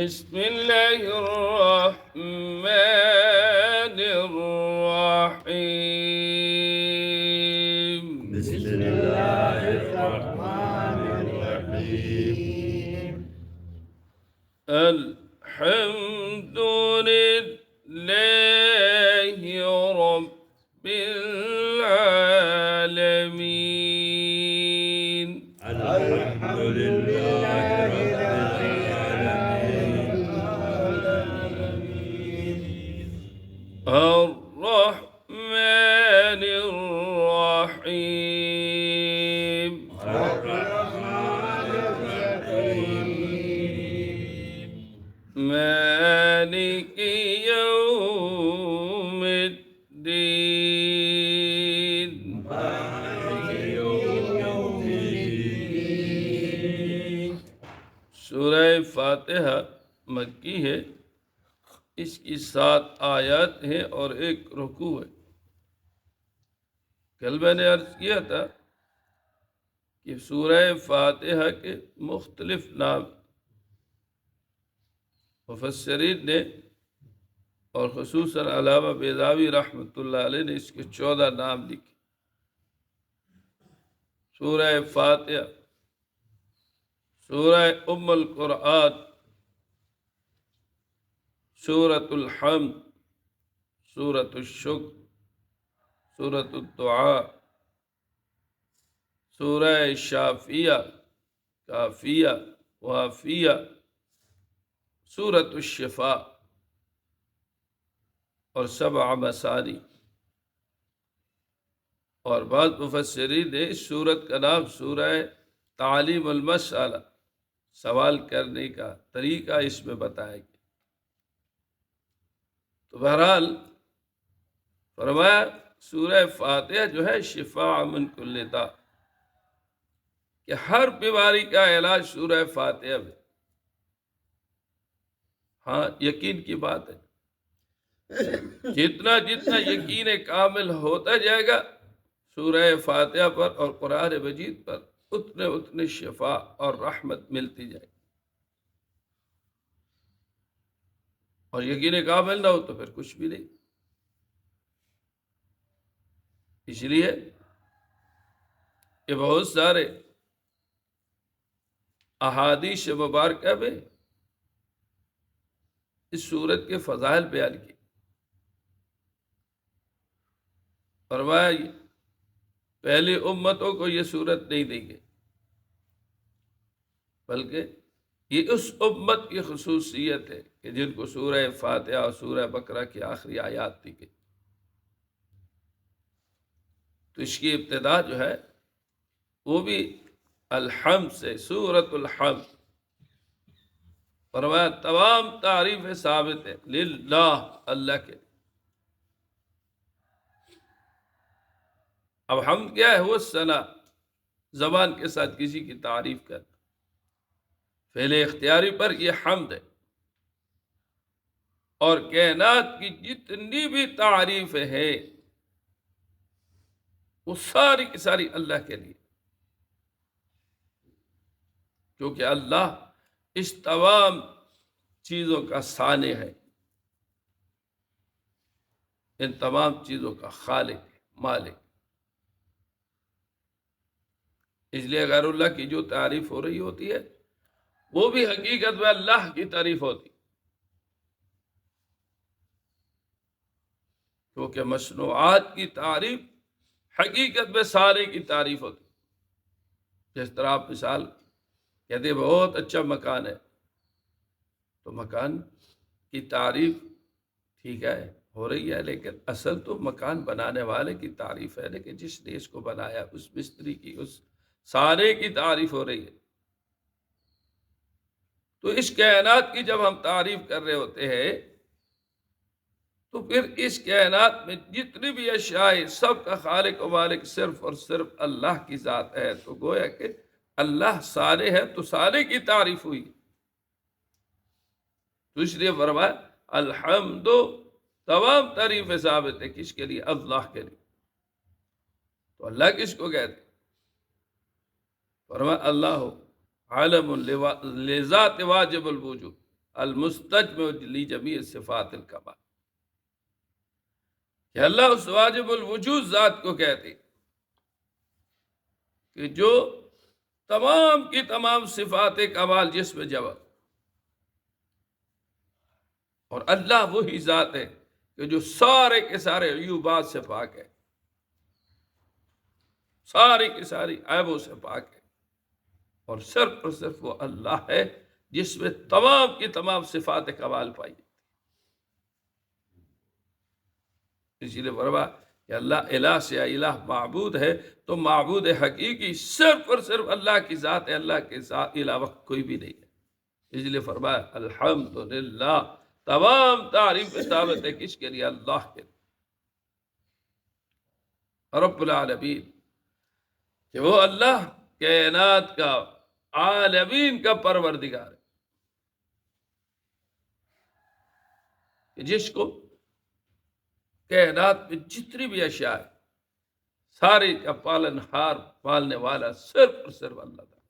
بسم الله الرحمن الرحيم بسم الله الرحمن الرحيم الحمد لله رب العالمين الحمد لله رب العالمين الرحمن الرحيم الرحمن الرحيم مالك يوم الدين مالك يوم الدين سورہ فاتحہ مکی ہے، اس کی 7 آیات ہیں اور ایک رکوع ہے۔ کل میں نے عرض کیا تھا کہ سورہ فاتحہ کے مختلف نام مفسرین نے اور خصوصاً علامہ بیضاوی رحمۃ اللہ علیہ نے اس کے 14 نام لکھے۔ سورہ فاتحہ، سورہ ام القرآن، سورۃ الحمد، سورۃ الشکر، سورۃ الدعاء، سورہ شافیہ، کافیہ، وافیہ، سورۃ الشفاء اور 7 مثانی۔ اور بعض مفسرین نے اس سورت کا نام سورہ تعلیم المسئلہ، سوال کرنے کا طریقہ اس میں بتایا گیا۔ تو بہرحال فرمایا سورہ فاتحہ جو ہے شفاء من کل داء، کہ ہر بیماری کا علاج سورہ فاتحہ میں۔ ہاں، یقین کی بات ہے، جتنا جتنا یقین کامل ہوتا جائے گا سورہ فاتحہ پر اور قرآن مجید پر، اتنے شفا اور رحمت ملتی جائے گی۔ اور یقین کامل نہ ہو تو پھر کچھ بھی نہیں۔ اس لیے کہ بہت سارے احادیث مبارکہ میں اس سورت کے فضائل بیان کی۔ فرمایا پہلی امتوں کو یہ سورت نہیں دیں گے، بلکہ یہ اس امت کی خصوصیت ہے کہ جن کو سورہ فاتحہ اور سورہ بقرہ کی آخری آیات دی گئی۔ تو اس کی ابتدا جو ہے وہ بھی الحمد سے، سورۃ الحمد۔ فرمایا تمام تعریفیں ثابت ہیں للہ، اللہ کے۔ اب حمد کیا ہے؟ وہ ثنا، زبان کے ساتھ کسی کی تعریف کرنا۔ فعل اختیاری پر یہ حمد ہے۔ اور کائنات کی جتنی بھی تعریفیں ہیں وہ ساری کی ساری اللہ کے لیے، کیونکہ اللہ اس تمام چیزوں کا صانع ہے، ان تمام چیزوں کا خالق ہے، مالک۔ اس لیے غیر اللہ کی جو تعریف ہو رہی ہوتی ہے وہ بھی حقیقت میں اللہ کی تعریف ہوتی، کیونکہ مصنوعات کی تعریف حقیقت میں سارے کی تعریف ہوتی۔ جس طرح آپ مثال کہتے ہیں بہت اچھا مکان ہے، تو مکان کی تعریف ٹھیک ہے ہو رہی ہے، لیکن اصل تو مکان بنانے والے کی تعریف ہے، لیکن جس نے اس کو بنایا، اس مستری کی، اس سارے کی تعریف ہو رہی ہے۔ تو اس کائنات کی جب ہم تعریف کر رہے ہوتے ہیں تو پھر اس کائنات میں جتنی بھی اشیاء ہیں سب کا خالق و مالک صرف اور صرف اللہ کی ذات ہے۔ تو گویا کہ اللہ سارے ہے تو سارے کی تعریف ہوئی۔ تو اس لیے فرمایا الحمد، تمام تعریفیں ثابت ہے کس کے لیے؟ اللہ کے لیے۔ تو اللہ کس کو کہتے؟ فرمایا اللہ علم لذات واجب الوجود، المستجمع لجمیع صفات الکمال، کہ اللہ اس واجب الوجود ذات کو کہتے ہیں کہ جو تمام کی تمام صفات کمال جس میں جمع، اور اللہ وہی ذات ہے کہ جو سارے کے سارے عیوبات سے پاک ہے، ساری کی ساری عیبوں سے پاک ہے، اور صرف وہ اللہ ہے جس میں تمام کی تمام صفات کمال پائی جاتی۔ اسی لیے فرمایا کہ اللہ الہ سے الہ معبود ہے، تو معبود حقیقی صرف اور صرف اللہ کی ذات ہے، اللہ کے ساتھ علاوہ کوئی بھی نہیں ہے۔ اس لیے فرمایا الحمدللہ، تمام تعریف ثابت ہے کس کے لیے؟ اللہ کے لیے، رب العالمین، کہ وہ اللہ کائنات کا، عالمین کا پروردگار ہے، کہ جس کو کائنات میں جتنی بھی اشیاء ہے ساری کا پالن ہار، پالنے والا صرف اور صرف اللہ تعالیٰ۔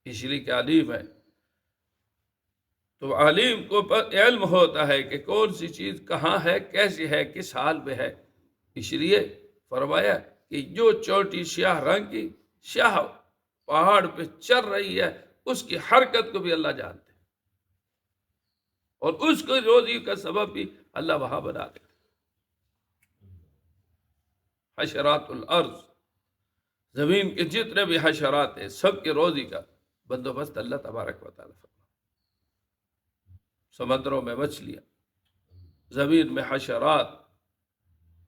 اس لیے کہ علیم ہے، تو علیم کو علم ہوتا ہے کہ کون سی چیز کہاں ہے، کیسی ہے، کس حال میں ہے۔ اس لیے فرمایا کہ جو چوٹی سیاہ رنگ کی سیاہ پہاڑ پہ چل رہی ہے، اس کی حرکت کو بھی اللہ جانتے ہیں، اور اس کو روزی کا سبب بھی اللہ وہاں بنا دیتا۔ حشرات الارض، زمین کے جتنے بھی حشرات ہیں، سب کے روزی کا بندوبست اللہ تبارک و تعالیٰ فرماتا۔ سمندروں میں مچھلیاں، زمین میں حشرات،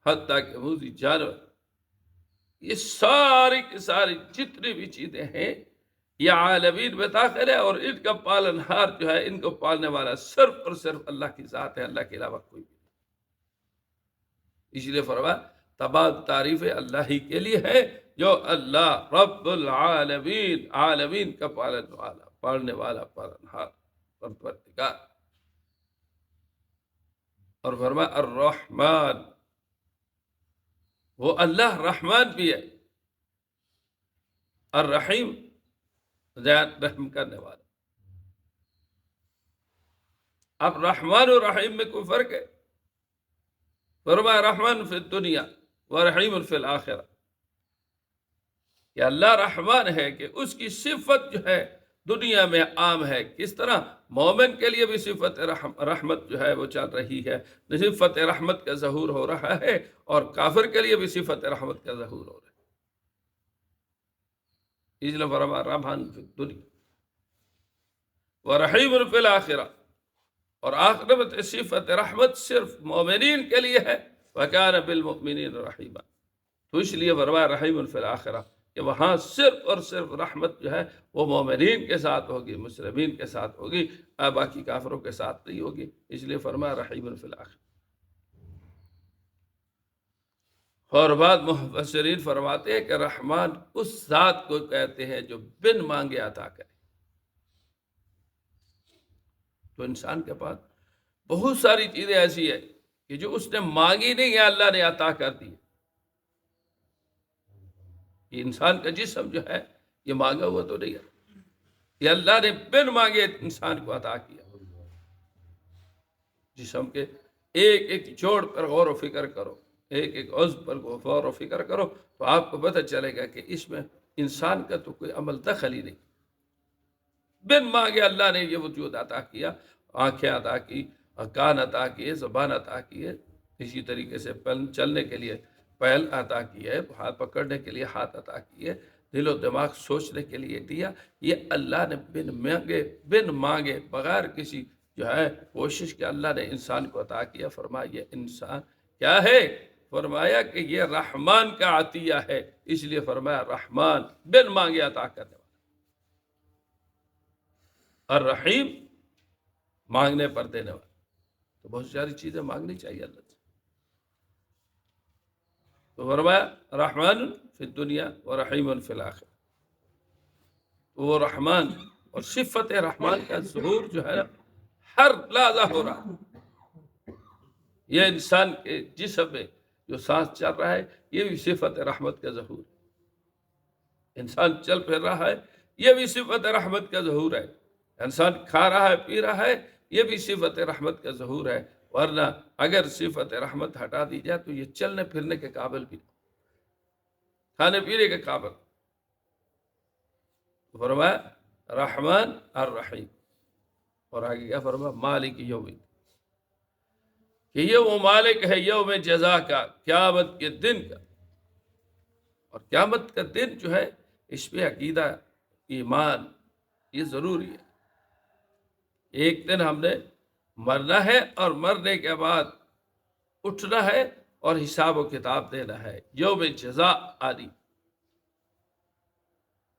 حتیٰ کہ موذی جانور، یہ ساری کی ساری جتنی بھی چیزیں ہیں یہ عالمین میں داخل ہے، اور ان کا پالن ہار جو ہے، ان کو پالنے والا صرف اور صرف اللہ کی ذات ہے، اللہ کے علاوہ کوئی بھی نہیں۔ اس لیے فرمایا تمام تعریفیں اللہ ہی کے لیے ہے، جو اللہ رب العالمین، عالمین کا پالن والا، پالنے والا، پالن ہار، پروردگار۔ اور فرمایا الرحمن، وہ اللہ رحمان بھی ہے، الرحیم، ذات رحم کرنے والا۔ اب رحمان اور رحیم میں کوئی فرق ہے؟ فرمایا رحمان فی الدنیا ورحیم فی الآخرہ، کہ اللہ رحمان ہے کہ اس کی صفت جو ہے دنیا میں عام ہے۔ کس طرح؟ مومن کے لیے بھی صفت رحمت جو ہے وہ چل رہی ہے، صفت رحمت کا ظہور ہو رہا ہے، اور کافر کے لیے بھی صفت رحمت کا ظہور ہو رہا ہے۔ اس لیے فرمایا رحمان فی الدنیا ورحیم فی الآخرہ، اور آخرت میں صفت رحمت صرف مومنین کے لیے ہے، وَكَانَ بِالْمُؤْمِنِينَ رَحِيمًا، تو اس لیے فرمایا رحیم فی الآخرہ، کہ وہاں صرف اور صرف رحمت جو ہے وہ مومنین کے ساتھ ہوگی، مسلمین کے ساتھ ہوگی، باقی کافروں کے ساتھ نہیں ہوگی۔ اس لیے فرمایا رحیم فی الآخرہ۔ اور بعد مفسرین فرماتے ہیں کہ رحمان اس ذات کو کہتے ہیں جو بن مانگے عطا کرے۔ تو انسان کے پاس بہت ساری چیزیں ایسی ہیں کہ جو اس نے مانگی نہیں ہے، اللہ نے عطا کر دی۔ یہ انسان کا جسم جو ہے یہ مانگا ہوا تو نہیں ہے، یہ اللہ نے بن مانگے انسان کو عطا کیا۔ جسم کے ایک ایک جوڑ پر غور و فکر کرو، ایک ایک عضو پر غور و فکر کرو، تو آپ کو پتہ چلے گا کہ اس میں انسان کا تو کوئی عمل دخل ہی نہیں۔ بن مانگے اللہ نے یہ وجود عطا کیا، آنکھیں عطا کی، کان عطا کیے، زبان عطا کی ہے، اسی طریقے سے چلنے کے لیے پہل عطا کی ہے، ہاتھ پکڑنے کے لیے ہاتھ عطا کی ہے، دل و دماغ سوچنے کے لیے دیا۔ یہ اللہ نے بن مانگے بغیر کسی جو ہے کوشش کے اللہ نے انسان کو عطا کیا۔ فرمایا یہ انسان کیا ہے؟ فرمایا کہ یہ رحمان کا عطیہ ہے، اس لیے فرمایا رحمان بن مانگے عطا کرنے والا، الرحیم مانگنے پر دینے والا۔ تو بہت ساری چیزیں مانگنی چاہیے اللہ سے۔ تو فرمایا رحمان فی الدنیا ورحیم فی الآخرہ، وہ رحمان اور صفت رحمان کا ظہور جو ہے ہر لحظہ ہو رہا ہے۔ یہ انسان کے جسم میں جو سانس چل رہا ہے یہ بھی صفت رحمت کا ظہور ہے۔ انسان چل پھر رہا ہے، یہ بھی صفت رحمت کا ظہور ہے. انسان کھا رہا ہے پی رہا ہے، یہ بھی صفت رحمت کا ظہور ہے. ورنہ اگر صفت رحمت ہٹا دی جائے تو یہ چلنے پھرنے کے قابل بھی نہیں، کھانے پینے کے قابل. فرمایا رحمان الرحیم، اور آگے کیا فرمایا مالک یوم الدین، کہ یہ وہ مالک ہے یوم جزا کا، قیامت کے دن کا. اور قیامت کا دن جو ہے اس پہ عقیدہ ایمان یہ ضروری ہے. ایک دن ہم نے مرنا ہے اور مرنے کے بعد اٹھنا ہے اور حساب و کتاب دینا ہے. یوم جزا آدی،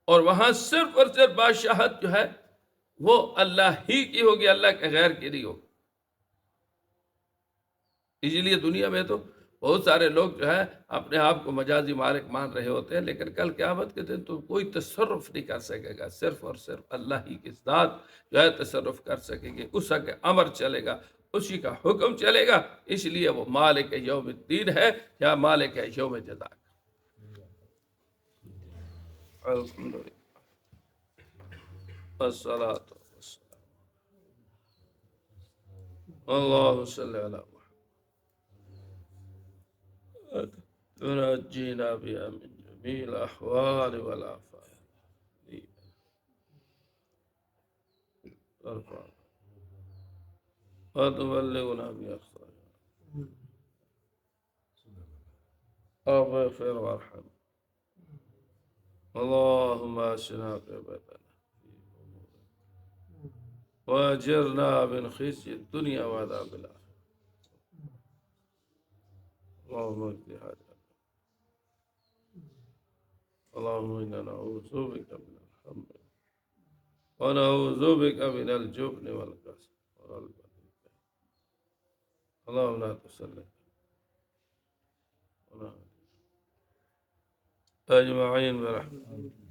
اور وہاں صرف اور صرف بادشاہت جو ہے وہ اللہ ہی کی ہوگی، اللہ کے غیر کی نہیں ہوگی. اس لیے دنیا میں تو بہت سارے لوگ جو ہے اپنے آپ کو مجازی مالک مان رہے ہوتے ہیں، لیکن کل قیامت کے دن تو کوئی تصرف نہیں کر سکے گا. صرف اور صرف اللہ ہی کی ذات جو ہے تصرف کر سکے گی، اس کا امر چلے گا، اسی کا حکم چلے گا. اس لیے وہ مالک یوم الدین ہے یا مالک ہے یوم جزا. الحمدللہ والصلاة والسلام اللهم صل على محمد تنجينا بها من جميع الأحوال والآفات وتبلغنا بأقصاها اغفر وارحم. اللهم أسنا عاقبتنا واجرنا من خزي الدنيا وعذاب الآخرة. اللهم اقض حاجتنا. اللهم إنا نعوذ بك من الهم ونعوذ بك من الجبن والكسل والبخل. اللهم لا تسلط أجمعين برحمتك